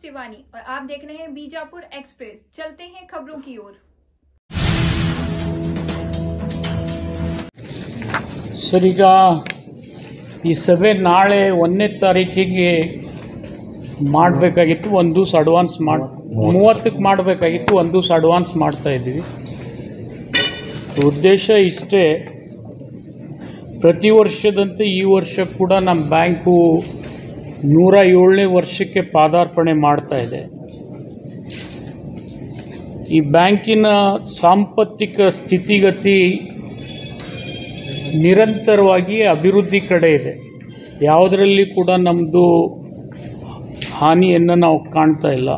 शिवानी और आप देख रहे हैं बीजापुर एक्सप्रेस। चलते हैं खबरों की ओर। ಸರ್, ಈಗ ಈ ಸಭೆ ನಾಳೆ 1ನೇ ತಾರೀಕಿಗೆ ಮಾಡಬೇಕಾಗಿತ್ತು. ಒಂದು ದಿವಸ ಅಡ್ವಾನ್ಸ್ 30ಕ್ಕೆ ಮಾಡಬೇಕಾಗಿತ್ತು. ಒಂದು ದಿವಸ ಅಡ್ವಾನ್ಸ್ ಮಾಡ್ತಾ ಇದ್ದೀವಿ. ಉದ್ದೇಶ ಇಷ್ಟೇ, ಪ್ರತಿ ವರ್ಷದಂತೆ ಈ ವರ್ಷ ಕೂಡ ನಮ್ಮ ಬ್ಯಾಂಕು 107ನೇ ವರ್ಷಕ್ಕೆ ಪಾದಾರ್ಪಣೆ ಮಾಡ್ತಾ ಇದೆ. ಈ ಬ್ಯಾಂಕಿನ ಸಾಂಪತ್ತಿಕ ಸ್ಥಿತಿಗತಿ ನಿರಂತರವಾಗಿ ಅಭಿವೃದ್ಧಿ ಕಡೆ ಇದೆ. ಯಾವುದರಲ್ಲಿ ಕೂಡ ನಮ್ಮದು ಹಾನಿಯನ್ನು ನಾವು ಕಾಣ್ತಾ ಇಲ್ಲ.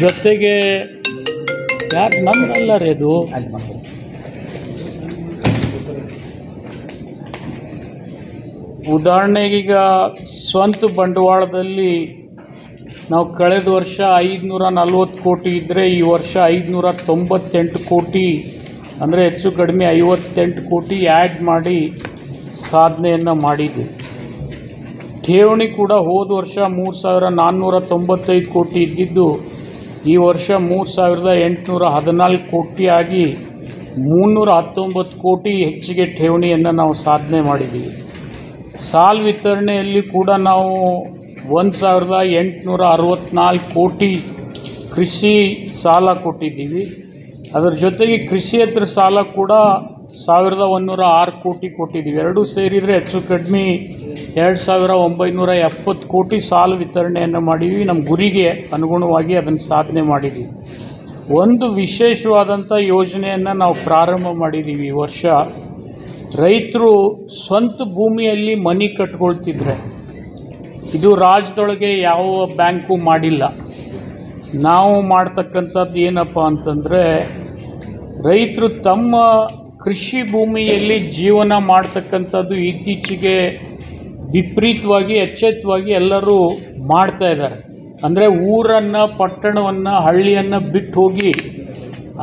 ಜೊತೆಗೆ ಯಾರು ನಮ್ಮದಲ್ಲ ರೀ ಅದು, ಉದಾಹರಣೆಗೀಗ ಸ್ವಂತ ಬಂಡವಾಳದಲ್ಲಿ ನಾವು ಕಳೆದ ವರ್ಷ 540 ಕೋಟಿ ಇದ್ದರೆ ಈ ವರ್ಷ 598 ಕೋಟಿ, ಅಂದರೆ ಹೆಚ್ಚು ಕಡಿಮೆ 58 ಕೋಟಿ ಆ್ಯಡ್ ಮಾಡಿ ಸಾಧನೆಯನ್ನು ಮಾಡಿದ್ದೀವಿ. ಠೇವಣಿ ಕೂಡ ಹೋದ ವರ್ಷ 3495 ಕೋಟಿ ಇದ್ದಿದ್ದು ಈ ವರ್ಷ 3814 ಕೋಟಿ ಆಗಿ 319 ಕೋಟಿ ಹೆಚ್ಚಿಗೆ ಠೇವಣಿಯನ್ನು ನಾವು ಸಾಧನೆ ಮಾಡಿದ್ದೀವಿ. ಸಾಲ ವಿತರಣೆಯಲ್ಲಿ ಕೂಡ ನಾವು 1864 ಕೋಟಿ ಕೃಷಿ ಸಾಲ ಕೊಟ್ಟಿದ್ದೀವಿ. ಅದರ ಜೊತೆಗೆ ಕೃಷಿಯೇತರ ಸಾಲ ಕೂಡ 1106 ಕೋಟಿ ಕೊಟ್ಟಿದ್ದೀವಿ. ಎರಡೂ ಸೇರಿದರೆ ಹೆಚ್ಚು ಕಡಿಮೆ 2970 ಕೋಟಿ ಸಾಲ ವಿತರಣೆಯನ್ನು ಮಾಡಿದ್ದೀವಿ. ನಮ್ಮ ಗುರಿಗೆ ಅನುಗುಣವಾಗಿ ಅದನ್ನು ಸಾಧನೆ ಮಾಡಿದ್ದೀವಿ. ಒಂದು ವಿಶೇಷವಾದಂಥ ಯೋಜನೆಯನ್ನು ನಾವು ಪ್ರಾರಂಭ ಮಾಡಿದ್ದೀವಿ ಈ ವರ್ಷ. ರೈತರು ಸ್ವಂತ ಭೂಮಿಯಲ್ಲಿ ಮನೆ ಕಟ್ಕೊಳ್ತಿದ್ರೆ, ಇದು ರಾಜ್ಯದೊಳಗೆ ಯಾವ ಬ್ಯಾಂಕು ಮಾಡಿಲ್ಲ. ನಾವು ಮಾಡ್ತಕ್ಕಂಥದ್ದು ಏನಪ್ಪ ಅಂತಂದರೆ, ರೈತರು ತಮ್ಮ ಕೃಷಿ ಭೂಮಿಯಲ್ಲಿ ಜೀವನ ಮಾಡ್ತಕ್ಕಂಥದ್ದು ಇತ್ತೀಚೆಗೆ ವಿಪರೀತವಾಗಿ ಎಚ್ಚೆತ್ತವಾಗಿ ಎಲ್ಲರೂ ಮಾಡ್ತಾ ಇದ್ದಾರೆ. ಅಂದರೆ ಊರನ್ನು, ಪಟ್ಟಣವನ್ನು, ಹಳ್ಳಿಯನ್ನು ಬಿಟ್ಟು ಹೋಗಿ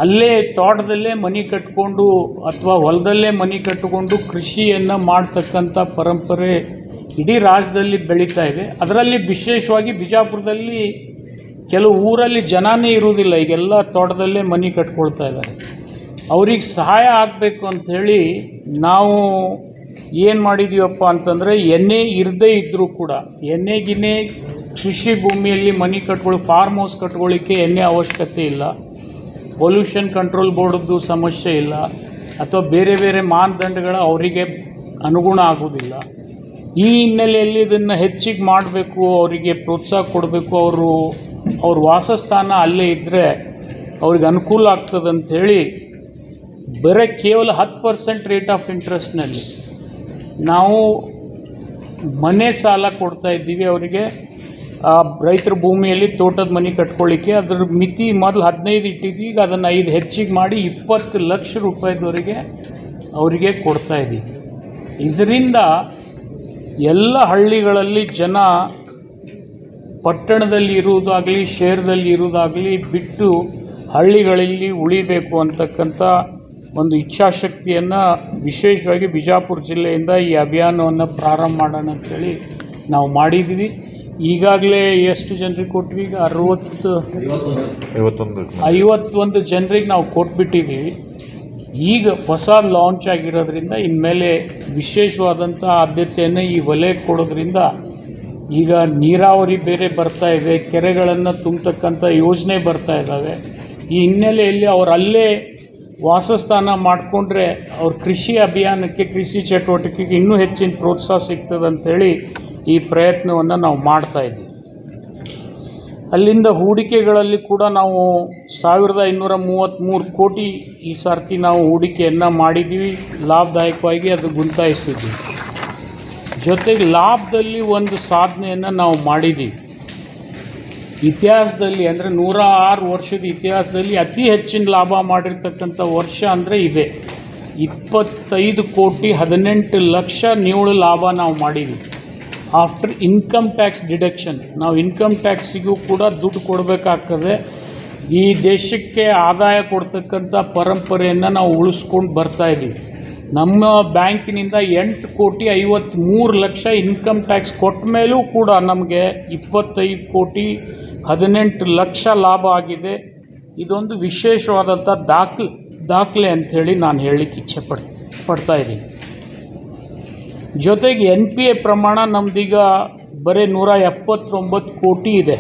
ಅಲ್ಲೇ ತೋಟದಲ್ಲೇ ಮನೆ ಕಟ್ಕೊಂಡು ಅಥವಾ ಹೊಲದಲ್ಲೇ ಮನೆ ಕಟ್ಟಿಕೊಂಡು ಕೃಷಿಯನ್ನು ಮಾಡ್ತಕ್ಕಂಥ ಪರಂಪರೆ ಇಡೀ ರಾಜ್ಯದಲ್ಲಿ ಬೆಳೀತಾ ಇದೆ. ಅದರಲ್ಲಿ ವಿಶೇಷವಾಗಿ ಬಿಜಾಪುರದಲ್ಲಿ ಕೆಲವು ಊರಲ್ಲಿ ಜನನೇ ಇರುವುದಿಲ್ಲ, ಈಗೆಲ್ಲ ತೋಟದಲ್ಲೇ ಮನೆ ಕಟ್ಕೊಳ್ತಾ ಇದ್ದಾರೆ. ಅವ್ರಿಗೆ ಸಹಾಯ ಆಗಬೇಕು ಅಂಥೇಳಿ ನಾವು ಏನು ಮಾಡಿದ್ದೀವಪ್ಪ ಅಂತಂದರೆ, ಎಣ್ಣೆ ಇರದೇ ಇದ್ದರೂ ಕೂಡ ಎಣ್ಣೆಗಿನೇ ಕೃಷಿ ಭೂಮಿಯಲ್ಲಿ ಮನೆ ಫಾರ್ಮ್ ಹೌಸ್ ಕಟ್ಕೊಳ್ಳಿಕ್ಕೆ ಎಣ್ಣೆ ಅವಶ್ಯಕತೆ ಇಲ್ಲ, ಪೊಲ್ಯೂಷನ್ ಕಂಟ್ರೋಲ್ ಬೋರ್ಡದ್ದು ಸಮಸ್ಯೆ ಇಲ್ಲ, ಅಥವಾ ಬೇರೆ ಬೇರೆ ಮಾನದಂಡಗಳ ಅವರಿಗೆ ಅನುಗುಣ ಆಗೋದಿಲ್ಲ. ಈ ಹಿನ್ನೆಲೆಯಲ್ಲಿ ಇದನ್ನು ಹೆಚ್ಚಿಗೆ ಮಾಡಬೇಕು, ಅವರಿಗೆ ಪ್ರೋತ್ಸಾಹ ಕೊಡಬೇಕು. ಅವ್ರ ವಾಸಸ್ಥಾನ ಅಲ್ಲೇ ಇದ್ದರೆ ಅವ್ರಿಗೆ ಅನುಕೂಲ ಆಗ್ತದೆ ಅಂಥೇಳಿ ಬರೀ ಕೇವಲ 10% ರೇಟ್ ಆಫ್ ಇಂಟ್ರೆಸ್ಟ್ನಲ್ಲಿ ನಾವು ಮನೆ ಸಾಲ ಕೊಡ್ತಾ ಇದ್ದೀವಿ ಅವರಿಗೆ. ರೈತರ ಭೂಮಿಯಲ್ಲಿ ತೋಟದ ಮನೆ ಕಟ್ಕೊಳ್ಳಿಕ್ಕೆ ಅದರ ಮಿತಿ ಮೊದಲು 15 ಇಟ್ಟಿದ್ವಿ, ಈಗ ಅದನ್ನು 5 ಹೆಚ್ಚಿಗೆ ಮಾಡಿ 20 ಲಕ್ಷ ರೂಪಾಯಿದವರೆಗೆ ಅವರಿಗೆ ಕೊಡ್ತಾ ಇದ್ದೀವಿ. ಇದರಿಂದ ಎಲ್ಲ ಹಳ್ಳಿಗಳಲ್ಲಿ ಜನ ಪಟ್ಟಣದಲ್ಲಿ ಇರುವುದಾಗಲಿ ಶಹರದಲ್ಲಿ ಇರುವುದಾಗಲಿ ಬಿಟ್ಟು ಹಳ್ಳಿಗಳಲ್ಲಿ ಉಳಿಬೇಕು ಅಂತಕ್ಕಂಥ ಒಂದು ಇಚ್ಛಾಶಕ್ತಿಯನ್ನು ವಿಶೇಷವಾಗಿ ಬಿಜಾಪುರ ಜಿಲ್ಲೆಯಿಂದ ಈ ಅಭಿಯಾನವನ್ನು ಪ್ರಾರಂಭ ಮಾಡೋಣ ಅಂಥೇಳಿ ನಾವು ಮಾಡಿದ್ದೀವಿ. ಈಗಾಗಲೇ ಎಷ್ಟು ಜನರಿಗೆ ಕೊಟ್ವಿ? ಈಗ 51 ಜನರಿಗೆ ನಾವು ಕೊಟ್ಬಿಟ್ಟಿದ್ದೀವಿ. ಈಗ ಹೊಸ ಲಾಂಚ್ ಆಗಿರೋದ್ರಿಂದ ಇನ್ಮೇಲೆ ವಿಶೇಷವಾದಂಥ ಆದ್ಯತೆಯನ್ನು ಈ ವಲಯಕ್ಕೆ ಕೊಡೋದ್ರಿಂದ ಈಗ ನೀರಾವರಿ ಬೇರೆ ಬರ್ತಾ ಇದೆ, ಕೆರೆಗಳನ್ನು ತುಂಬತಕ್ಕಂಥ ಯೋಜನೆ ಬರ್ತಾ ಇದ್ದಾವೆ. ಈ ಹಿನ್ನೆಲೆಯಲ್ಲಿ ಅವರಲ್ಲೇ ವಾಸಸ್ಥಾನ ಮಾಡಿಕೊಂಡ್ರೆ ಅವ್ರ ಕೃಷಿ ಅಭಿಯಾನಕ್ಕೆ, ಕೃಷಿ ಚಟುವಟಿಕೆಗೆ ಇನ್ನೂ ಹೆಚ್ಚಿನ ಪ್ರೋತ್ಸಾಹ ಸಿಗ್ತದೆ ಅಂಥೇಳಿ ಈ ಪ್ರಯತ್ನವನ್ನು ನಾವು ಮಾಡ್ತಾಯಿದ್ದೀವಿ. ಅಲ್ಲಿಂದ ಹೂಡಿಕೆಗಳಲ್ಲಿ ಕೂಡ ನಾವು 1533 ಕೋಟಿ ಈ ಸರ್ತಿ ನಾವು ಹೂಡಿಕೆಯನ್ನು ಮಾಡಿದ್ದೀವಿ. ಲಾಭದಾಯಕವಾಗಿ ಅದು ಗುಂತಾಯಿಸಿದ್ದೀವಿ. ಜೊತೆಗೆ ಲಾಭದಲ್ಲಿ ಒಂದು ಸಾಧನೆಯನ್ನು ನಾವು ಮಾಡಿದ್ದೀವಿ. ಇತಿಹಾಸದಲ್ಲಿ ಅಂದರೆ 106 ವರ್ಷದ ಇತಿಹಾಸದಲ್ಲಿ ಅತಿ ಹೆಚ್ಚಿನ ಲಾಭ ಮಾಡಿರ್ತಕ್ಕಂಥ ವರ್ಷ ಅಂದರೆ ಇದೆ. 25 ಕೋಟಿ 18 ಲಕ್ಷ ನಿವ್ವಳ ಲಾಭ ನಾವು ಮಾಡಿದ್ದೀವಿ. ಆಫ್ಟರ್ ಇನ್ಕಮ್ ಟ್ಯಾಕ್ಸ್ ಡಿಡಕ್ಷನ್, ನಾವು ಇನ್ಕಮ್ ಟ್ಯಾಕ್ಸಿಗೂ ಕೂಡ ದುಡ್ಡು ಕೊಡಬೇಕಾಗ್ತದೆ. ಈ ದೇಶಕ್ಕೆ ಆದಾಯ ಕೊಡ್ತಕ್ಕಂಥ ಪರಂಪರೆಯನ್ನು ನಾವು ಉಳಿಸ್ಕೊಂಡು ಬರ್ತಾಯಿದ್ದೀವಿ. ನಮ್ಮ ಬ್ಯಾಂಕಿನಿಂದ 8,53,00,000 ಇನ್ಕಮ್ ಟ್ಯಾಕ್ಸ್ ಕೊಟ್ಟ ಮೇಲೂ ಕೂಡ ನಮಗೆ 25,18,00,000 ಲಾಭ ಆಗಿದೆ. ಇದೊಂದು ವಿಶೇಷವಾದಂಥ ದಾಖಲೆ ಅಂಥೇಳಿ ನಾನು ಹೇಳಲಿಕ್ಕೆ ಇಚ್ಛೆ ಪಡ್ತಾ ಇದ್ದೀನಿ. ಜೊತೆಗೆ NPA ಪ್ರಮಾಣ ನಮ್ಮದೀಗ ಬರೀ 179 ಕೋಟಿ ಇದೆ.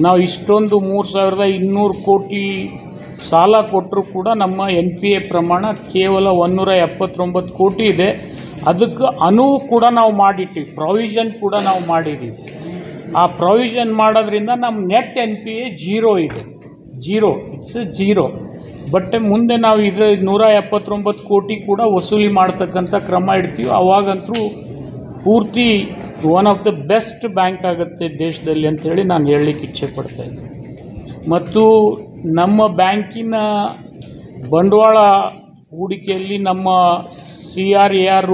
ನಾವು ಇಷ್ಟೊಂದು 3,200 ಕೋಟಿ ಸಾಲ ಕೊಟ್ಟರೂ ಕೂಡ ನಮ್ಮ NPA ಪ್ರಮಾಣ ಕೇವಲ 179 ಕೋಟಿ ಇದೆ. ಅದಕ್ಕೆ ಅನುವು ಕೂಡ ನಾವು ಮಾಡಿಟ್ಟಿವಿ, ಪ್ರಾವಿಷನ್ ಕೂಡ ನಾವು ಮಾಡಿದ್ದೀವಿ. ಆ ಪ್ರಾವಿಷನ್ ಮಾಡೋದ್ರಿಂದ ನಮ್ಮ ನೆಟ್ NPA ಜೀರೋ ಇದೆ, ಇಟ್ಸ್ ಜೀರೋ. ಬಟ್ ಮುಂದೆ ನಾವು ಇದರ 179 ಕೋಟಿ ಕೂಡ ವಸೂಲಿ ಮಾಡ್ತಕ್ಕಂಥ ಕ್ರಮ ಇಡ್ತೀವಿ. ಅವಾಗಂತೂ ಪೂರ್ತಿ one of the best bank ಆಗುತ್ತೆ ದೇಶದಲ್ಲಿ ಅಂಥೇಳಿ ನಾನು ಹೇಳಲಿಕ್ಕೆ ಇಚ್ಛೆ ಪಡ್ತಾಯಿದ್ದೀನಿ. ಮತ್ತು ನಮ್ಮ ಬ್ಯಾಂಕಿನ ಬಂಡವಾಳ ಹೂಡಿಕೆಯಲ್ಲಿ ನಮ್ಮ CRAR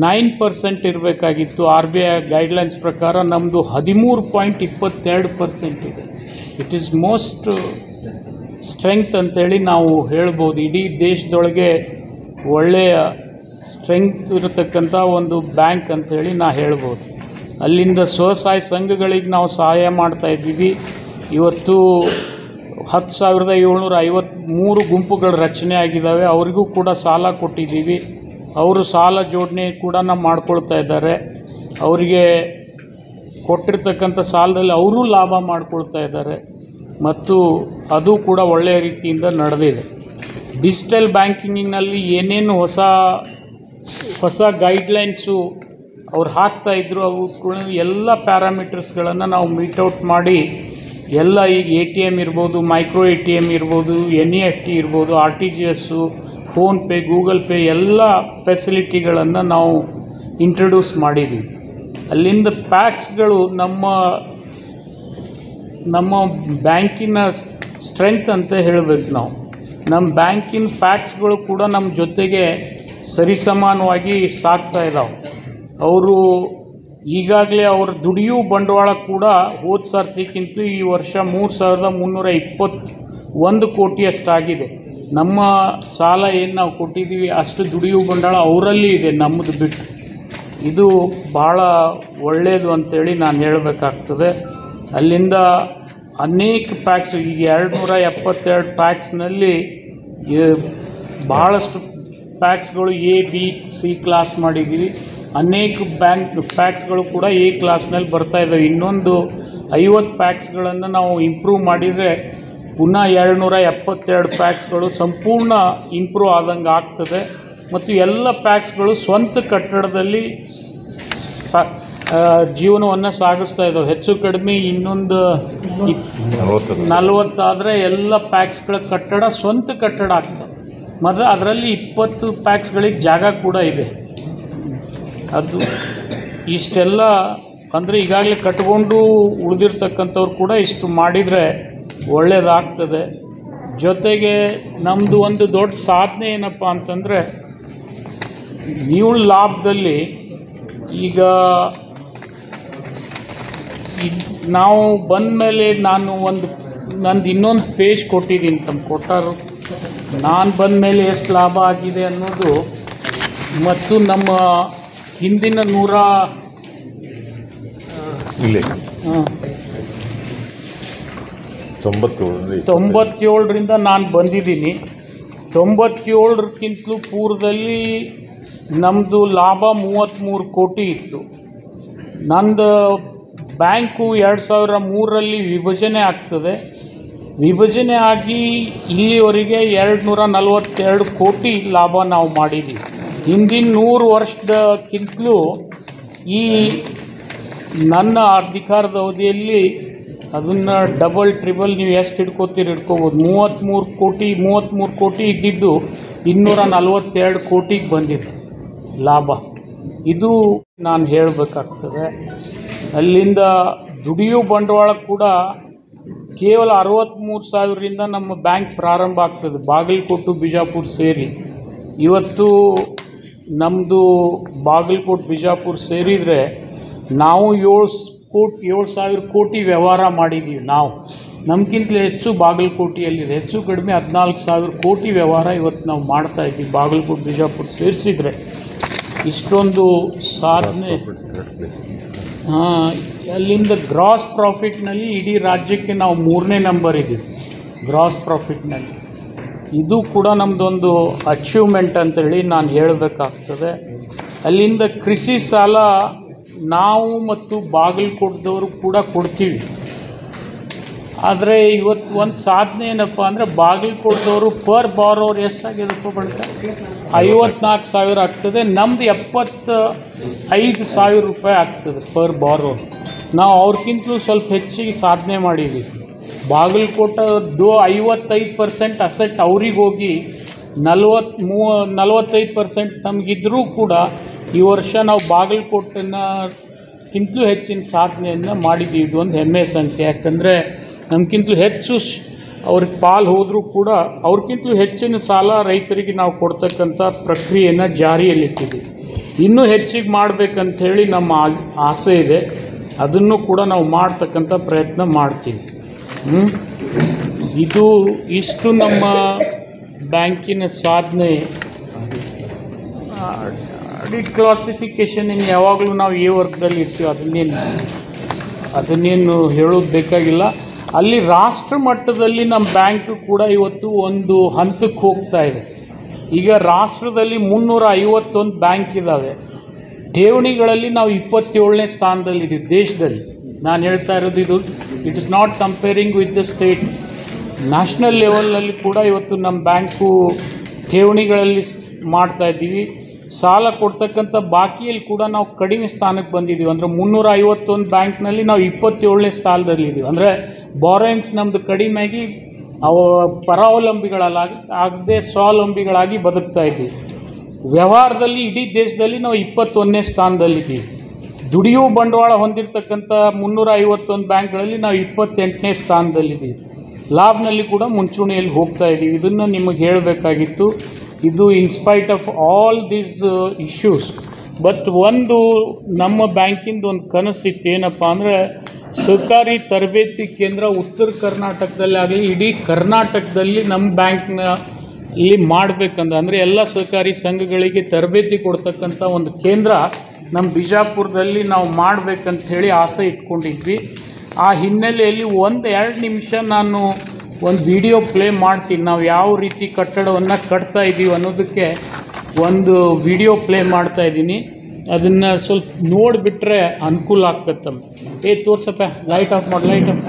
9% ಇರಬೇಕಾಗಿತ್ತು. RBI ಗೈಡ್ಲೈನ್ಸ್ ಪ್ರಕಾರ ನಮ್ಮದು 13.22% ಇದೆ. ಇಟ್ ಈಸ್ ಮೋಸ್ಟ್ ಸ್ಟ್ರೆಂಗ್ತ್ ಅಂಥೇಳಿ ನಾವು ಹೇಳ್ಬೋದು. ಇಡೀ ದೇಶದೊಳಗೆ ಒಳ್ಳೆಯ ಸ್ಟ್ರೆಂಗ್ತ್ ಇರತಕ್ಕಂಥ ಒಂದು ಬ್ಯಾಂಕ್ ಅಂಥೇಳಿ ನಾ ಹೇಳ್ಬೋದು. ಅಲ್ಲಿಂದ ಸ್ವಸಹಾಯ ಸಂಘಗಳಿಗೆ ನಾವು ಸಹಾಯ ಮಾಡ್ತಾಯಿದ್ದೀವಿ. ಇವತ್ತು 10,753 ಗುಂಪುಗಳ ರಚನೆ ಆಗಿದ್ದಾವೆ. ಅವರಿಗೂ ಕೂಡ ಸಾಲ ಕೊಟ್ಟಿದ್ದೀವಿ. ಅವರು ಸಾಲ ಜೋಡಣೆ ಕೂಡ ನಾವು ಮಾಡ್ಕೊಳ್ತಾ ಇದ್ದಾರೆ. ಅವರಿಗೆ ಕೊಟ್ಟಿರ್ತಕ್ಕಂಥ ಸಾಲದಲ್ಲಿ ಅವರೂ ಲಾಭ ಮಾಡ್ಕೊಳ್ತಾ ಇದ್ದಾರೆ ಮತ್ತು ಅದು ಕೂಡ ಒಳ್ಳೆಯ ರೀತಿಯಿಂದ ನಡೆದಿದೆ. ಡಿಜಿಟಲ್ ಬ್ಯಾಂಕಿಂಗಿನಲ್ಲಿ ಏನೇನು ಹೊಸ ಗೈಡ್ಲೈನ್ಸು ಅವ್ರು ಹಾಕ್ತಾಯಿದ್ರು ಅವು ಕೂಡ ಎಲ್ಲ ಪ್ಯಾರಾಮೀಟರ್ಸ್ಗಳನ್ನು ನಾವು ಮೀಟೌಟ್ ಮಾಡಿ ಎಲ್ಲ ಈಗ ATM ಇರ್ಬೋದು, ಮೈಕ್ರೋ ATM ಇರ್ಬೋದು, NEFT ಇರ್ಬೋದು, RTGS, ಫೋನ್ಪೇ, ಗೂಗಲ್ ಪೇ ಎಲ್ಲ ಫೆಸಿಲಿಟಿಗಳನ್ನು ನಾವು ಇಂಟ್ರೊಡ್ಯೂಸ್ ಮಾಡಿದ್ದೀವಿ. ಅಲ್ಲಿಂದ ಪ್ಯಾಕ್ಸ್ಗಳು ನಮ್ಮ ಬ್ಯಾಂಕಿನ ಸ್ಟ್ರೆಂತ್ ಅಂತ ಹೇಳಬೇಕು ನಾವು. ನಮ್ಮ ಬ್ಯಾಂಕಿನ ಪ್ಯಾಕ್ಸ್ಗಳು ಕೂಡ ನಮ್ಮ ಜೊತೆಗೆ ಸರಿಸಮಾನವಾಗಿ ಸಾಗ್ತಾ ಇದ್ದಾವೆ. ಅವರು ಈಗಾಗಲೇ ಅವ್ರ ದುಡಿಯೋ ಬಂಡವಾಳ ಕೂಡ ಹೋದ ಸರ್ತಿಗಿಂತ ಈ ವರ್ಷ 3,321 ಕೋಟಿಯಷ್ಟಾಗಿದೆ. ನಮ್ಮ ಸಾಲ ಏನು ನಾವು ಕೊಟ್ಟಿದ್ದೀವಿ ಅಷ್ಟು ದುಡಿಯೋ ಬಂಡವಾಳ ಅವರಲ್ಲಿ ಇದೆ, ನಮ್ಮದು ಬಿಟ್ಟು. ಇದು ಭಾಳ ಒಳ್ಳೆಯದು ಅಂಥೇಳಿ ನಾನು ಹೇಳಬೇಕಾಗ್ತದೆ. ಅಲ್ಲಿಂದ ಅನೇಕ ಪ್ಯಾಕ್ಸ್, ಈಗ 272 ಪ್ಯಾಕ್ಸ್ನಲ್ಲಿ ಭಾಳಷ್ಟು ಪ್ಯಾಕ್ಸ್ಗಳು A, B, C ಕ್ಲಾಸ್ ಮಾಡಿದ್ದೀವಿ. ಅನೇಕ ಪ್ಯಾಕ್ಸ್ಗಳು ಕೂಡ A ಕ್ಲಾಸ್ನಲ್ಲಿ ಬರ್ತಾ ಇದ್ದಾವೆ. ಇನ್ನೊಂದು 50 ಪ್ಯಾಕ್ಸ್ಗಳನ್ನು ನಾವು ಇಂಪ್ರೂವ್ ಮಾಡಿದರೆ ಪುನಃ 272 ಪ್ಯಾಕ್ಸ್ಗಳು ಸಂಪೂರ್ಣ ಇಂಪ್ರೂವ್ ಆದಂಗೆ ಆಗ್ತದೆ. ಮತ್ತು ಎಲ್ಲ ಪ್ಯಾಕ್ಸ್ಗಳು ಸ್ವಂತ ಕಟ್ಟಡದಲ್ಲಿ ಜೀವನವನ್ನು ಸಾಗಿಸ್ತಾ ಇದ್ದಾವೆ. ಹೆಚ್ಚು ಕಡಿಮೆ ಇನ್ನೊಂದು 40 ಆದರೆ ಎಲ್ಲ ಪ್ಯಾಕ್ಸ್ಗಳ ಕಟ್ಟಡ ಸ್ವಂತ ಕಟ್ಟಡ ಆಗ್ತವೆ. ಮತ್ತು ಅದರಲ್ಲಿ 20 ಪ್ಯಾಕ್ಸ್ಗಳಿಗೆ ಜಾಗ ಕೂಡ ಇದೆ. ಅದು ಇಷ್ಟೆಲ್ಲ ಅಂದರೆ ಈಗಾಗಲೇ ಕಟ್ಕೊಂಡು ಉಳಿದಿರ್ತಕ್ಕಂಥವ್ರು ಕೂಡ ಇಷ್ಟು ಮಾಡಿದರೆ ಒಳ್ಳೆಯದಾಗ್ತದೆ. ಜೊತೆಗೆ ನಮ್ಮದು ಒಂದು ದೊಡ್ಡ ಸಾಧನೆ ಏನಪ್ಪ ಅಂತಂದರೆ, ನಿವ್ವಳ ಲಾಭದಲ್ಲಿ ಈಗ ನಾವು ಬಂದ ಮೇಲೆ ನಂದು ಇನ್ನೊಂದು ಪೇಜ್ ಕೊಟ್ಟಿದ್ದೀನಿ, ತಮ್ಮ ಕೊಟ್ಟಾರು. ನಾನು ಬಂದ ಮೇಲೆ ಎಷ್ಟು ಲಾಭ ಆಗಿದೆ ಅನ್ನೋದು ಮತ್ತು ನಮ್ಮ ಹಿಂದಿನ 97ರಿಂದ ನಾನು ಬಂದಿದ್ದೀನಿ. 97ಕ್ಕಿಂತಲೂ ಪೂರ್ವದಲ್ಲಿ ನಮ್ಮದು ಲಾಭ 33 ಕೋಟಿ ಇತ್ತು. ನಂದು ಬ್ಯಾಂಕು 2003ರಲ್ಲಿ ವಿಭಜನೆ ಆಗ್ತದೆ. ವಿಭಜನೆ ಆಗಿ ಇಲ್ಲಿವರೆಗೆ 242 ಕೋಟಿ ಲಾಭ ನಾವು ಮಾಡಿದ್ದೀವಿ. ಹಿಂದಿನ 100 ವರ್ಷದಕ್ಕಿಂತಲೂ ಈ ನನ್ನ ಅಧಿಕಾರದ ಅವಧಿಯಲ್ಲಿ ಅದನ್ನು ಡಬಲ್ ಟ್ರಿಬಲ್ ನೀವು ಎಷ್ಟು ಹಿಡ್ಕೋಬೋದು. 33 ಕೋಟಿ ಇದ್ದಿದ್ದು 242 ಕೋಟಿಗೆ ಬಂದಿದೆ ಲಾಭ. ಇದು ನಾನು ಹೇಳಬೇಕಾಗ್ತದೆ. ಅಲ್ಲಿಂದ ದುಡಿಯೋ ಬಂಡವಾಳ ಕೂಡ ಕೇವಲ 63,000ರಿಂದ ನಮ್ಮ ಬ್ಯಾಂಕ್ ಪ್ರಾರಂಭ ಆಗ್ತದೆ, ಬಾಗಲಕೋಟೆ ಬಿಜಾಪುರ ಸೇರಿ. ಇವತ್ತು ನಮ್ಮದು ಬಾಗಲಕೋಟೆ ಬಿಜಾಪುರ ಸೇರಿದರೆ ನಾವು 7,000 ಕೋಟಿ ವ್ಯವಹಾರ ಮಾಡಿದ್ದೀವಿ ನಾವು. ನಮಗಿಂತಲೂ ಹೆಚ್ಚು ಬಾಗಲಕೋಟೆಯಲ್ಲಿದೆ. ಹೆಚ್ಚು ಕಡಿಮೆ 14,000 ಕೋಟಿ ವ್ಯವಹಾರ ಇವತ್ತು ನಾವು ಮಾಡ್ತಾ ಇದ್ದೀವಿ. ಬಾಗಲಕೋಟೆ ಬಿಜಾಪುರ ಸೇರಿಸಿದರೆ ಇಷ್ಟೊಂದು ಸಾಧನೆ. ಅಲ್ಲಿಂದ ಗ್ರಾಸ್ ಪ್ರಾಫಿಟ್ನಲ್ಲಿ ಇಡೀ ರಾಜ್ಯಕ್ಕೆ ನಾವು 3ನೇ ನಂಬರ್ ಇದ್ದೀವಿ ಗ್ರಾಸ್ ಪ್ರಾಫಿಟ್ನಲ್ಲಿ. ಇದು ಕೂಡ ನಮ್ಮದೊಂದು ಅಚೀವ್ಮೆಂಟ್ ಅಂತೇಳಿ ನಾನು ಹೇಳಬೇಕಾಗ್ತದೆ. ಅಲ್ಲಿಂದ ಕೃಷಿ ಸಾಲ ನಾವು ಮತ್ತು ಬಾಗಲಕೋಟದವರು ಕೂಡ ಕೊಡ್ತೀವಿ. ಆದರೆ ಇವತ್ತು ಒಂದು ಸಾಧನೆ ಏನಪ್ಪ ಅಂದರೆ ಬಾಗಲಕೋಟದವರು ಪರ್ ಬಾರೋರ್ ಎಷ್ಟಾಗಿದೆಪ್ಪ ಬಳಿಕ 54,000 ಆಗ್ತದೆ. ನಮ್ಮದು 75,000 ರೂಪಾಯಿ ಆಗ್ತದೆ ಪರ್ ಬಾರೋರ್. ನಾವು ಅವ್ರಿಗಿಂತಲೂ ಸ್ವಲ್ಪ ಹೆಚ್ಚಿಗೆ ಸಾಧನೆ ಮಾಡಿದ್ದೀವಿ. ಬಾಗಲಕೋಟದ್ದು 55% ಅಸೆಟ್ ಅವ್ರಿಗೆ ಹೋಗಿ 45% ನಮಗಿದ್ರೂ ಕೂಡ ಈ ವರ್ಷ ನಾವು ಬಾಗಲಕೋಟೆನಕ್ಕಿಂತಲೂ ಹೆಚ್ಚಿನ ಸಾಧನೆಯನ್ನು ಮಾಡಿದ್ದೀವಿ. ಇದು ಒಂದು ಹೆಮ್ಮೆಯ ಸಂಖ್ಯೆ. ಯಾಕಂದರೆ ನಮಗಿಂತಲೂ ಹೆಚ್ಚು ಅವ್ರಿಗೆ ಪಾಲು ಹೋದರೂ ಕೂಡ ಅವ್ರಿಗಿಂತಲೂ ಹೆಚ್ಚಿನ ಸಾಲ ರೈತರಿಗೆ ನಾವು ಕೊಡ್ತಕ್ಕಂಥ ಪ್ರಕ್ರಿಯೆಯನ್ನು ಜಾರಿಯಲ್ಲಿಟ್ಟಿದ್ದೀವಿ. ಇನ್ನೂ ಹೆಚ್ಚಿಗೆ ಮಾಡಬೇಕಂಥೇಳಿ ನಮ್ಮ ಆಸೆ ಇದೆ. ಅದನ್ನು ಕೂಡ ನಾವು ಮಾಡ್ತಕ್ಕಂಥ ಪ್ರಯತ್ನ ಮಾಡ್ತೀವಿ. ಇದು ಇಷ್ಟು ನಮ್ಮ ಬ್ಯಾಂಕಿನ ಸಾಧನೆ. ಆಡಿಟ್ ಕ್ಲಾಸಿಫಿಕೇಷನ್ ಇನ್ನು ಯಾವಾಗಲೂ ನಾವು ಈ ವರ್ಗದಲ್ಲಿ ಇರ್ತೀವಿ, ಅದನ್ನೇನು ಹೇಳೋದು ಬೇಕಾಗಿಲ್ಲ. ಅಲ್ಲಿ ರಾಷ್ಟ್ರ ಮಟ್ಟದಲ್ಲಿ ನಮ್ಮ ಬ್ಯಾಂಕು ಕೂಡ ಇವತ್ತು ಒಂದು ಹಂತಕ್ಕೆ ಹೋಗ್ತಾ ಇದೆ. ಈಗ ರಾಷ್ಟ್ರದಲ್ಲಿ 351 ಬ್ಯಾಂಕ್ ಇದ್ದಾವೆ. ಠೇವಣಿಗಳಲ್ಲಿ ನಾವು 27ನೇ ಸ್ಥಾನದಲ್ಲಿದ್ದೀವಿ ದೇಶದಲ್ಲಿ. ನಾನು ಹೇಳ್ತಾ ಇರೋದು ಇದು it is not comparing with the state. National ಲೆವೆಲ್ನಲ್ಲಿ ಕೂಡ ಇವತ್ತು ನಮ್ಮ ಬ್ಯಾಂಕು ಠೇವಣಿಗಳಲ್ಲಿ ಮಾಡ್ತಾ ಇದ್ದೀವಿ. ಸಾಲ ಕೊಡ್ತಕ್ಕಂಥ ಬಾಕಿಯಲ್ಲಿ ಕೂಡ ನಾವು ಕಡಿಮೆ ಸ್ಥಾನಕ್ಕೆ ಬಂದಿದ್ದೀವಿ. ಅಂದರೆ 351 ಬ್ಯಾಂಕ್ನಲ್ಲಿ ನಾವು 27ನೇ ಸ್ಥಾನದಲ್ಲಿದ್ದೀವಿ. ಅಂದರೆ ಬಾರೋಯಿಂಗ್ಸ್ ನಮ್ಮದು ಕಡಿಮೆಯಾಗಿ ಅವು ಆಗದೆ ಸ್ವಾವಲಂಬಿಗಳಾಗಿ ಬದುಕ್ತಾ ಇದ್ದೀವಿ. ವ್ಯವಹಾರದಲ್ಲಿ ಇಡೀ ದೇಶದಲ್ಲಿ ನಾವು 21ನೇ ಸ್ಥಾನದಲ್ಲಿದ್ದೀವಿ. ದುಡಿಯುವ ಬಂಡವಾಳ ಹೊಂದಿರತಕ್ಕಂಥ 351 ಬ್ಯಾಂಕ್ಗಳಲ್ಲಿ ನಾವು 28ನೇ ಸ್ಥಾನದಲ್ಲಿದ್ದೀವಿ. ಲಾಭನಲ್ಲಿ ಕೂಡ ಮುಂಚೂಣಿಯಲ್ಲಿ ಹೋಗ್ತಾ ಇದ್ದೀವಿ. ಇದನ್ನು ನಿಮಗೆ ಹೇಳಬೇಕಾಗಿತ್ತು. ಇದು in spite of all these issues. But ಒಂದು ನಮ್ಮ ಬ್ಯಾಂಕಿಂದು ಒಂದು ಕನಸಿತ್ತು. ಏನಪ್ಪ ಅಂದರೆ ಸಹಕಾರಿ ತರಬೇತಿ ಕೇಂದ್ರ ಉತ್ತರ ಕರ್ನಾಟಕದಲ್ಲಿ ಆಗಲಿ ಇಡೀ ಕರ್ನಾಟಕದಲ್ಲಿ ನಮ್ಮ ಬ್ಯಾಂಕ್ನ ಇಲ್ಲಿ ಮಾಡಬೇಕಂದ್ರೆ ಅಂದರೆ ಎಲ್ಲ ಸಹಕಾರಿ ಸಂಘಗಳಿಗೆ ತರಬೇತಿ ಕೊಡ್ತಕ್ಕಂಥ ಒಂದು ಕೇಂದ್ರ ನಮ್ಮ ಬಿಜಾಪುರದಲ್ಲಿ ನಾವು ಮಾಡಬೇಕಂತ ಹೇಳಿ ಆಸೆ ಇಟ್ಕೊಂಡಿದ್ವಿ. ಆ ಹಿನ್ನೆಲೆಯಲ್ಲಿ 1-2 ನಿಮಿಷ ನಾನು ಒಂದು ವಿಡಿಯೋ ಪ್ಲೇ ಮಾಡ್ತೀನಿ. ನಾವು ಯಾವ ರೀತಿ ಕಟ್ಟಡವನ್ನು ಕಟ್ತಾ ಇದ್ದೀವಿ ಅನ್ನೋದಕ್ಕೆ ಒಂದು ವಿಡಿಯೋ ಪ್ಲೇ ಮಾಡ್ತಾ ಇದ್ದೀನಿ. ಅದನ್ನು ಸ್ವಲ್ಪ ನೋಡಿಬಿಟ್ರೆ ಅನುಕೂಲ ಆಗ್ತದೆ. ತೋರ್ಸಪ್ಪ, ಲೈಟ್ ಆಫ್ ಮಾಡಿ, ಲೈಟ್ ಆಫ್.